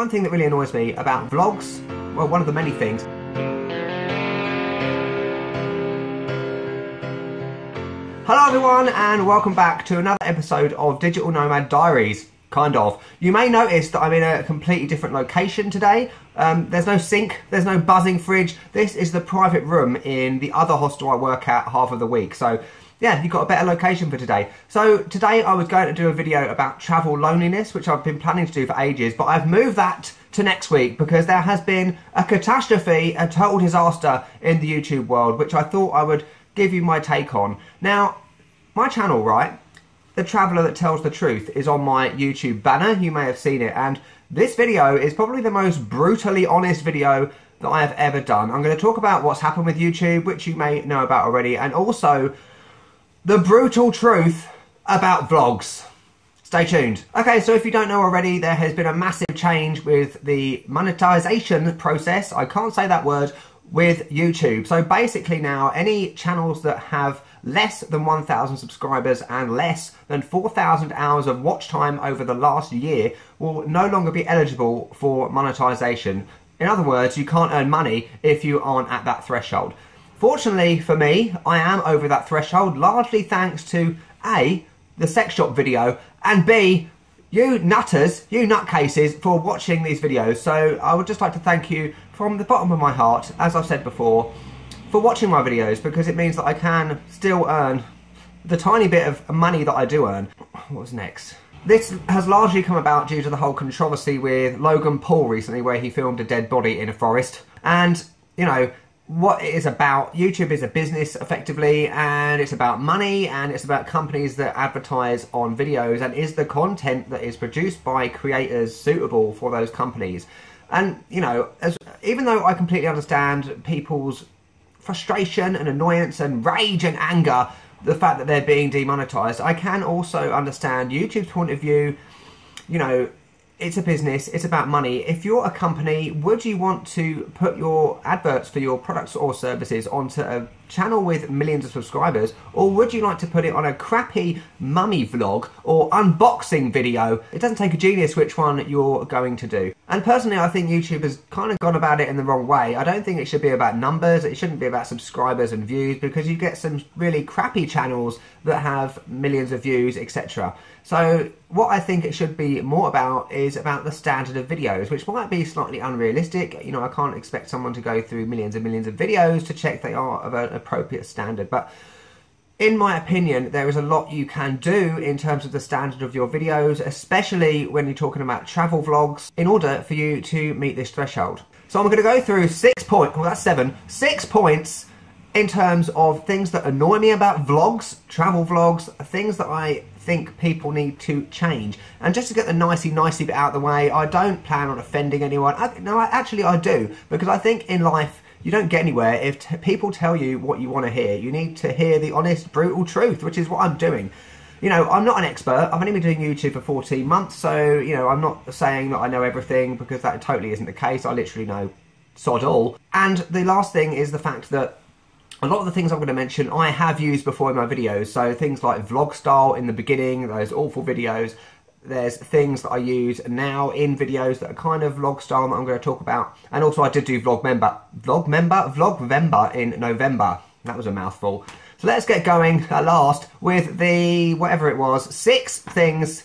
one thing that really annoys me about vlogs, well, one of the many things, hello everyone and welcome back to another episode of Digital Nomad Diaries, kind of. You may notice that I'm in a completely different location today. There's no sink, there's no buzzing fridge. This is the private room in the other hostel I work at half of the week. So yeah, you've got a better location for today. So today I was going to do a video about travel loneliness, which I've been planning to do for ages, but I've moved that to next week because there has been a catastrophe, a total disaster in the YouTube world, which I thought I would give you my take on. Now, my channel, right, The Traveller That Tells the Truth, is on my YouTube banner. You may have seen it, and this video is probably the most brutally honest video that I have ever done. I'm going to talk about what's happened with YouTube, which you may know about already, and also the brutal truth about vlogs. Stay tuned. Okay, so if you don't know already, there has been a massive change with the monetization process, I can't say that word, with YouTube. So basically now, any channels that have less than 1,000 subscribers and less than 4,000 hours of watch time over the last year will no longer be eligible for monetization. In other words, you can't earn money if you aren't at that threshold. Fortunately for me, I am over that threshold, largely thanks to A, the sex shop video, and B, you nutters, you nutcases, for watching these videos. So I would just like to thank you from the bottom of my heart, as I've said before, for watching my videos, because it means that I can still earn the tiny bit of money that I do earn. What was next? This has largely come about due to the whole controversy with Logan Paul recently, where he filmed a dead body in a forest. And, you know, what it is about, YouTube is a business effectively, and it's about money, and it's about companies that advertise on videos, and is the content that is produced by creators suitable for those companies? And, you know, even though I completely understand people's frustration and annoyance and rage and anger, the fact that they're being demonetized, I can also understand YouTube's point of view. You know, it's a business, it's about money. If you're a company, would you want to put your adverts for your products or services onto a channel with millions of subscribers, or would you like to put it on a crappy mummy vlog or unboxing video? It doesn't take a genius which one you're going to do. And personally, I think YouTube has kind of gone about it in the wrong way. I don't think it should be about numbers, it shouldn't be about subscribers and views, because you get some really crappy channels that have millions of views, etc. So what I think it should be more about is about the standard of videos, which might be slightly unrealistic. You know, I can't expect someone to go through millions and millions of videos to check they are of an appropriate standard. But in my opinion, there is a lot you can do in terms of the standard of your videos, especially when you're talking about travel vlogs, in order for you to meet this threshold. So I'm going to go through 6 points, well that's 6 points in terms of things that annoy me about vlogs, travel vlogs, things that I think people need to change. And just to get the nicey bit out of the way, I don't plan on offending anyone. Actually I do, because I think in life you don't get anywhere if people tell you what you want to hear. You need to hear the honest, brutal truth, which is what I'm doing. You know, I'm not an expert. I've only been doing YouTube for 14 months, so, you know, I'm not saying that I know everything, because that totally isn't the case. I literally know sod all. And the last thing is the fact that a lot of the things I'm going to mention I have used before in my videos. So things like vlog style in the beginning, those awful videos. There's things that I use now in videos that are kind of vlog style that I'm going to talk about. And also I did do Vlogvember in November. That was a mouthful. So let's get going at last with the, whatever it was, 6 things,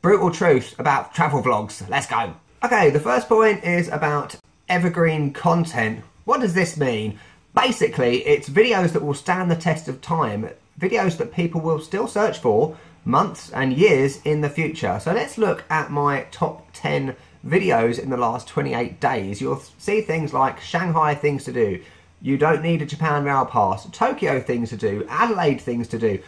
brutal truth about travel vlogs. Let's go. Okay, the first point is about evergreen content. What does this mean? Basically, it's videos that will stand the test of time, videos that people will still search for months and years in the future. So let's look at my top 10 videos in the last 28 days. You'll see things like Shanghai things to do, you don't need a Japan rail pass, Tokyo things to do, Adelaide things to do.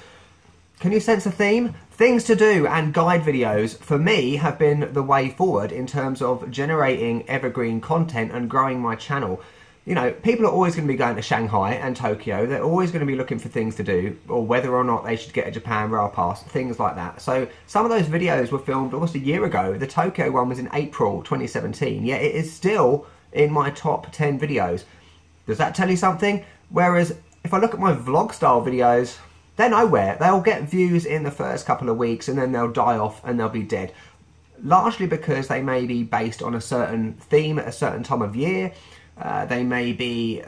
Can you sense a theme? Things to do and guide videos, for me, have been the way forward in terms of generating evergreen content and growing my channel. You know, people are always going to be going to Shanghai and Tokyo. They're always going to be looking for things to do, or whether or not they should get a Japan rail pass, things like that. So some of those videos were filmed almost a year ago. The Tokyo one was in April 2017, yet it is still in my top 10 videos. Does that tell you something? Whereas if I look at my vlog style videos, they're nowhere. They'll get views in the first couple of weeks and then they'll die off and they'll be dead. largely because they may be based on a certain theme at a certain time of year. They may be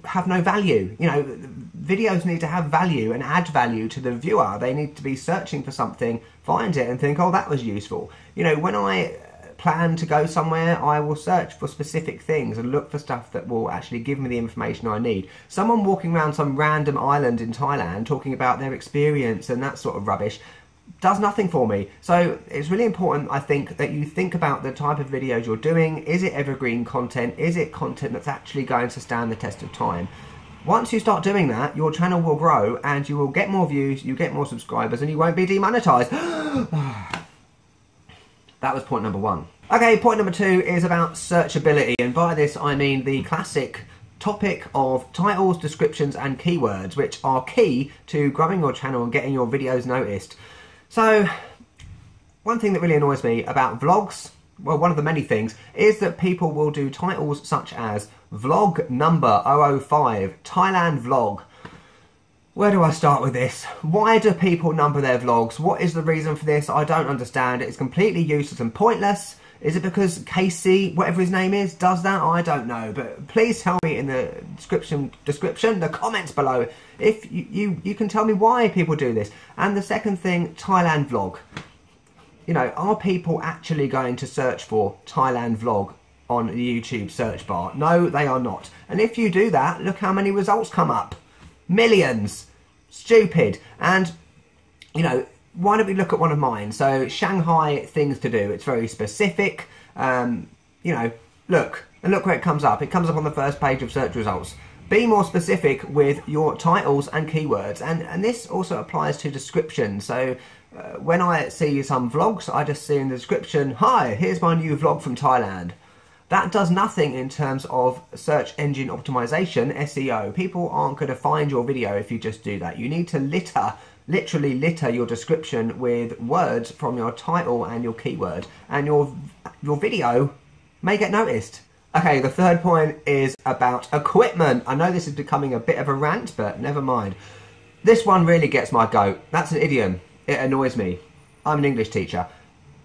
have no value. You know, videos need to have value and add value to the viewer. They need to be searching for something, find it and think, oh, that was useful. You know, when I plan to go somewhere, I will search for specific things and look for stuff that will actually give me the information I need. Someone walking around some random island in Thailand talking about their experience and that sort of rubbish does nothing for me. So it's really important, I think, that you think about the type of videos you're doing. Is it evergreen content? Is it content that's actually going to stand the test of time? Once you start doing that, your channel will grow and you will get more views, you get more subscribers, and you won't be demonetized. That was point number one. Okay, point number two is about searchability, and by this I mean the classic topic of titles, descriptions and keywords, which are key to growing your channel and getting your videos noticed. So, one thing that really annoys me about vlogs, well, one of the many things, is that people will do titles such as vlog number 005, Thailand vlog. Where do I start with this? Why do people number their vlogs? What is the reason for this? I don't understand. It's completely useless and pointless. Is it because Casey, whatever his name is, does that? I don't know. But please tell me in the description, the comments below, if you can tell me why people do this. And the second thing, Thailand vlog. You know, are people actually going to search for Thailand vlog on the YouTube search bar? No, they are not. And if you do that, look how many results come up. Millions. Stupid. And, you know, why don't we look at one of mine? So, Shanghai things to do. It's very specific. You know, look. And look where it comes up. It comes up on the first page of search results. Be more specific with your titles and keywords. And this also applies to description. So, when I see some vlogs, I just see in the description, hi, here's my new vlog from Thailand. That does nothing in terms of search engine optimization, SEO. People aren't going to find your video if you just do that. You need to literally litter your description with words from your title and your keyword, and your video may get noticed. Okay, the third point is about equipment. I know this is becoming a bit of a rant, but never mind. This one really gets my goat. That's an idiom. It annoys me. I'm an English teacher.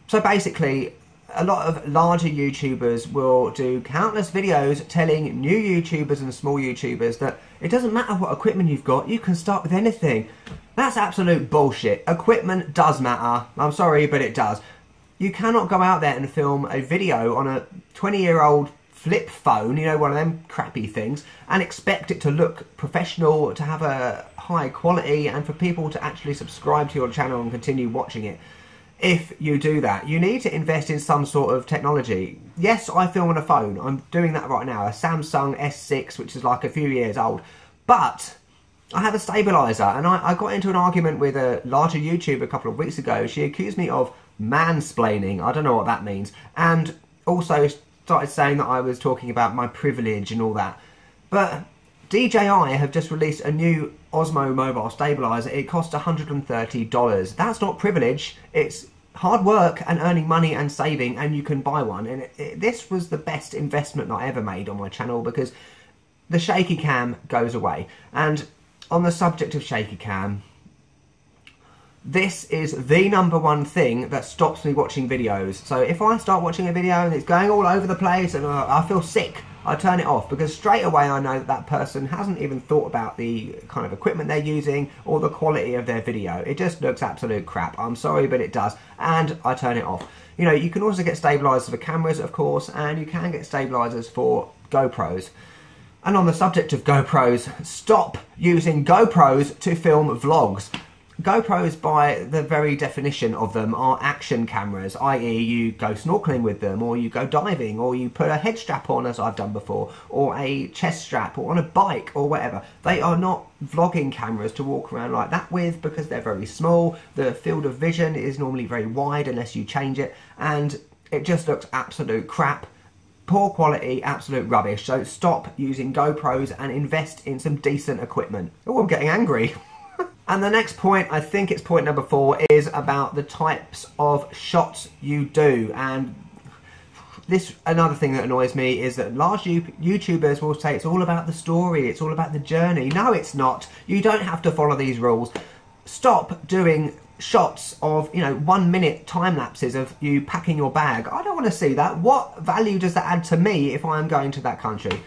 So basically, a lot of larger YouTubers will do countless videos telling new YouTubers and small YouTubers that it doesn't matter what equipment you've got, you can start with anything. That's absolute bullshit. Equipment does matter. I'm sorry, but it does. You cannot go out there and film a video on a 20-year-old flip phone, you know, one of them crappy things, and expect it to look professional, to have a high quality, and for people to actually subscribe to your channel and continue watching it. If you do that, you need to invest in some sort of technology. Yes, I film on a phone. I'm doing that right now, a Samsung S6, which is like a few years old. But I have a stabilizer, and I got into an argument with a larger YouTuber a couple of weeks ago. She accused me of mansplaining. I don't know what that means. And also started saying that I was talking about my privilege and all that. But DJI have just released a new Osmo mobile stabilizer. It costs $130. That's not privilege. It's hard work and earning money and saving, and you can buy one. And this was the best investment I ever made on my channel, because the shaky cam goes away. And on the subject of shaky cam, this is the #1 thing that stops me watching videos. So if I start watching a video and it's going all over the place and I feel sick, I turn it off, because straight away I know that that person hasn't even thought about the kind of equipment they're using or the quality of their video. It just looks absolute crap. I'm sorry, but it does. And I turn it off. You know, you can also get stabilizers for cameras, of course, and you can get stabilizers for GoPros. And on the subject of GoPros, stop using GoPros to film vlogs. GoPros, by the very definition of them, are action cameras, i.e. you go snorkeling with them, or you go diving, or you put a head strap on, as I've done before, or a chest strap, or on a bike, or whatever. They are not vlogging cameras to walk around like that with, because they're very small. The field of vision is normally very wide unless you change it, and it just looks absolute crap. Poor quality, absolute rubbish. So stop using GoPros and invest in some decent equipment. Oh, I'm getting angry. And the next point, I think it's point #4, is about the types of shots you do. And this, another thing that annoys me, is that large YouTubers will say it's all about the story, it's all about the journey. No, it's not. You don't have to follow these rules. Stop doing shots of, you know, 1 minute time lapses of you packing your bag. I don't want to see that. What value does that add to me if I am going to that country?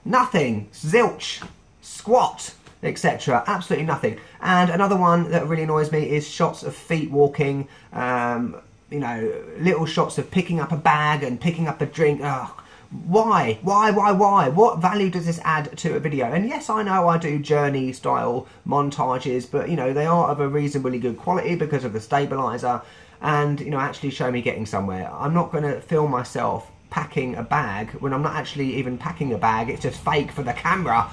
Nothing. Zilch. Squat. Etc. Absolutely nothing. And another one that really annoys me is shots of feet walking, you know, little shots of picking up a bag and picking up a drink. Ugh. Why? What value does this add to a video? And yes, I know I do journey style montages, but you know, they are of a reasonably good quality because of the stabilizer and, you know, actually show me getting somewhere. I'm not going to film myself packing a bag when I'm not actually even packing a bag. It's just fake for the camera,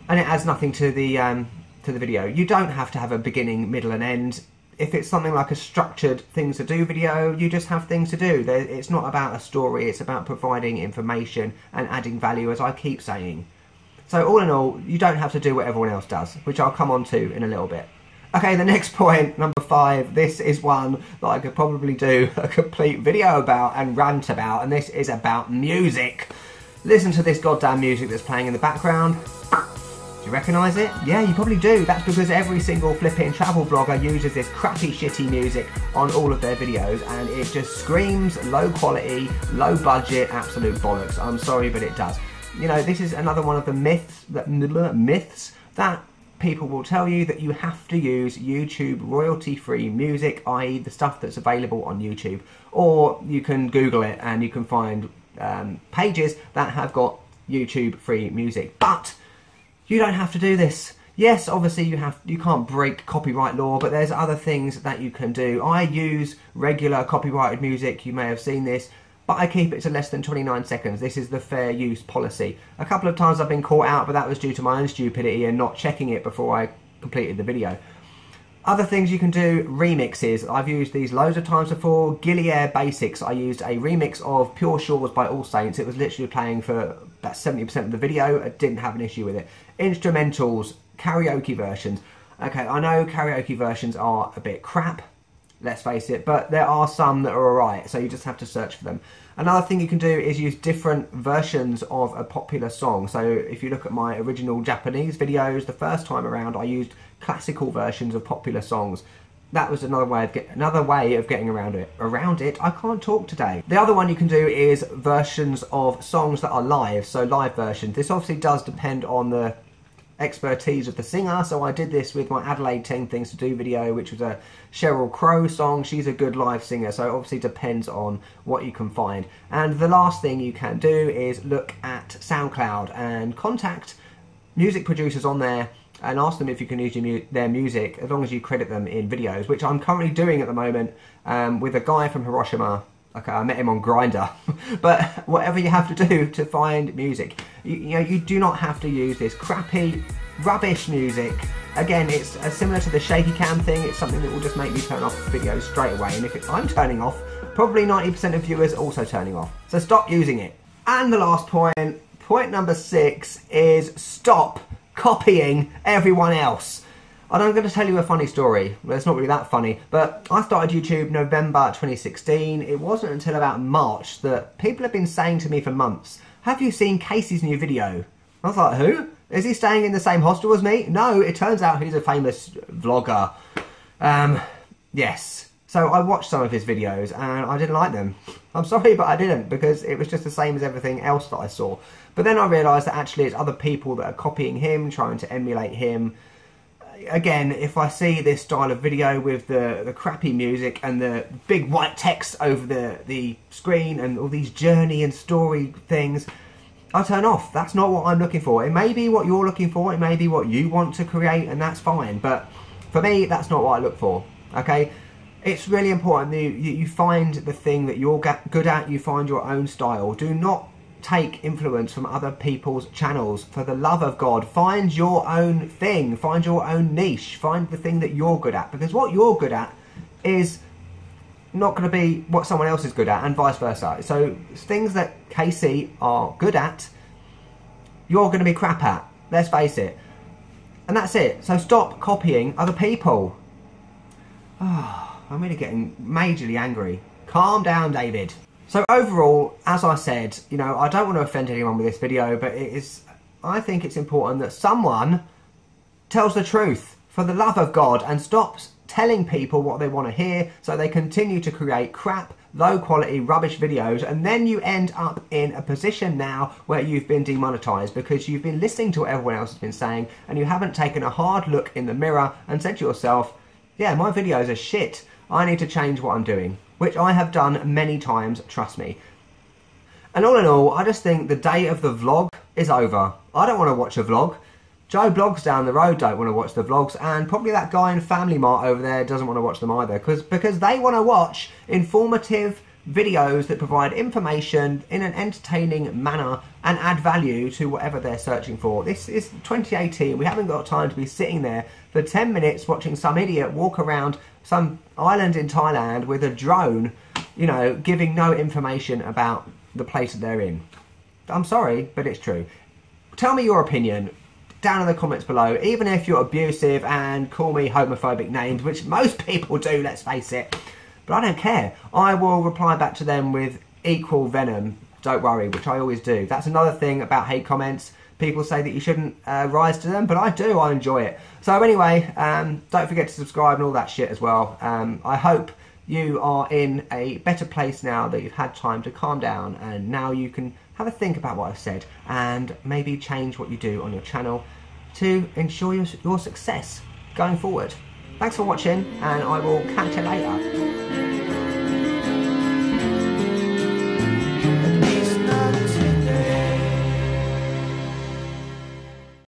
and it adds nothing to the video. You don't have to have a beginning, middle and end. If it's something like a structured things to do video, you just have things to do. It's not about a story, it's about providing information and adding value, as I keep saying. So all in all, you don't have to do what everyone else does, which I'll come on to in a little bit. Okay, the next point, number 5, this is one that I could probably do a complete video about and rant about, and this is about music. Listen to this goddamn music that's playing in the background. Do you recognise it? Yeah, you probably do. That's because every single flipping travel vlogger uses this crappy, shitty music on all of their videos, and it just screams low quality, low budget, absolute bollocks. I'm sorry, but it does. You know, this is another one of the myths that people will tell you, that you have to use YouTube royalty-free music, i.e. the stuff that's available on YouTube. Or you can Google it and you can find pages that have got YouTube-free music. But you don't have to do this. Yes, obviously you can't break copyright law, but there's other things that you can do. I use regular copyrighted music, you may have seen this, but I keep it to less than 29 seconds. This is the fair use policy. A couple of times I've been caught out, but that was due to my own stupidity and not checking it before I completed the video. Other things you can do, remixes. I've used these loads of times before. Gillier Basics, I used a remix of Pure Shores by All Saints. It was literally playing for about 70% of the video. I didn't have an issue with it. Instrumentals, karaoke versions. Okay, I know karaoke versions are a bit crap, let's face it, but there are some that are alright, so you just have to search for them. Another thing you can do is use different versions of a popular song. So if you look at my original Japanese videos, the first time around I used classical versions of popular songs. That was another way of getting around it. I can't talk today. The other one you can do is versions of songs that are live, so live versions. This obviously does depend on the expertise of the singer, so I did this with my Adelaide 10 Things to Do video, which was a Sheryl Crow song. She's a good live singer, so it obviously depends on what you can find. And the last thing you can do is look at SoundCloud and contact music producers on there and ask them if you can use their music, as long as you credit them in videos, which I'm currently doing at the moment with a guy from Hiroshima. Okay, I met him on Grindr. But whatever you have to do to find music, you know, you do not have to use this crappy, rubbish music. Again, it's similar to the shaky cam thing. It's something that will just make me turn off videos straight away. And if I'm turning off, probably 90% of viewers are also turning off. So stop using it. And the last point number 6, is stop copying everyone else. And I'm going to tell you a funny story. Well, it's not really that funny, but I started YouTube November 2016. It wasn't until about March that people have been saying to me for months, have you seen Casey's new video? I was like, who? Is he staying in the same hostel as me? No, it turns out he's a famous vlogger. Yes. So I watched some of his videos and I didn't like them. I'm sorry, but I didn't, because it was just the same as everything else that I saw. But then I realised that actually it's other people that are copying him, trying to emulate him. Again, if I see this style of video with the crappy music and the big white text over the screen and all these journey and story things, I turn off. That's not what I'm looking for. It may be what you're looking for, it may be what you want to create, and that's fine. But for me, that's not what I look for, okay? It's really important that you find the thing that you're good at, you find your own style. Do not take influence from other people's channels. For the love of God, find your own thing, find your own niche, find the thing that you're good at, because what you're good at is not going to be what someone else is good at, and vice versa. So things that Casey are good at, you're going to be crap at, let's face it. And that's it. So stop copying other people. Oh, I'm really getting majorly angry. Calm down, David. So overall, as I said, you know, I don't want to offend anyone with this video, but I think it's important that someone tells the truth, for the love of God, and stops telling people what they want to hear, so they continue to create crap, low quality, rubbish videos, and then you end up in a position now where you've been demonetized because you've been listening to what everyone else has been saying and you haven't taken a hard look in the mirror and said to yourself, yeah, my videos are shit, I need to change what I'm doing, which I have done many times, trust me. And all in all, I just think the day of the vlog is over. I don't want to watch a vlog. Joe Blogs down the road don't want to watch the vlogs, and probably that guy in Family Mart over there doesn't want to watch them either, because they want to watch informative videos that provide information in an entertaining manner and add value to whatever they're searching for. This is 2018, we haven't got time to be sitting there for 10 minutes watching some idiot walk around some island in Thailand with a drone, you know, giving no information about the place that they're in. I'm sorry, but it's true. Tell me your opinion down in the comments below, even if you're abusive and call me homophobic names, which most people do, let's face it. But I don't care. I will reply back to them with equal venom, don't worry, which I always do. That's another thing about hate comments. People say that you shouldn't rise to them, but I do, I enjoy it. So anyway, don't forget to subscribe and all that shit as well. I hope you are in a better place now that you've had time to calm down, and now you can have a think about what I've said and maybe change what you do on your channel to ensure your success going forward. Thanks for watching, and I will catch you later.